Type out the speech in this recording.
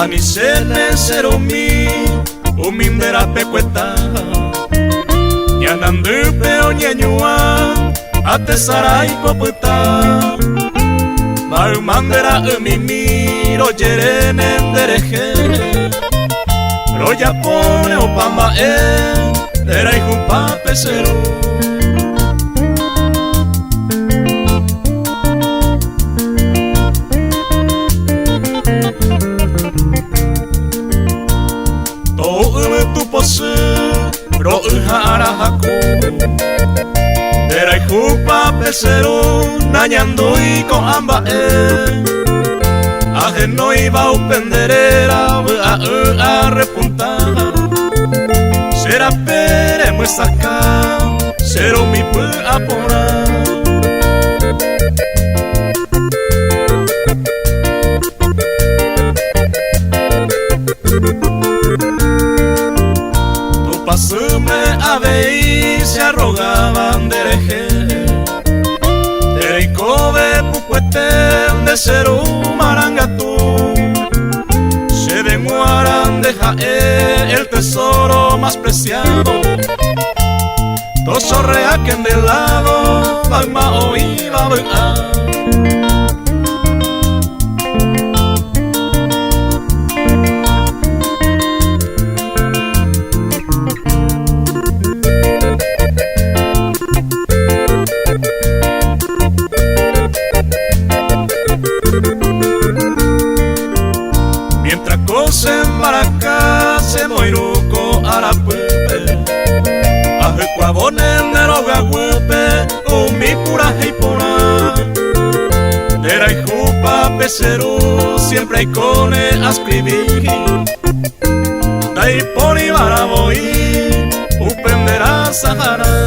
Anisene seromi umindera pecueta Nyanandupe oñeñua atesarai coputa Maumandera umimi rojerenen dereje Roya pone opamba dera ijumpa pesero Ro harahaku Derai jupa pesero Nañando y con amba Ajeno iba upenderera a repuntar Será pere muestaca Sero mi pu apora Pasume avei se arrogaban dereje Dereikobe pucuete de seru marangatu Se demuaran de jae el tesoro más preciado Tosorrea que en del lado Bagma oí la en Maracá se moiruco arapupe Ajecuabonen de los gaguepe mi pura heipona Dera y jupa pesero siempre hay cone a escribir Dai poni baraboi upendera Sahara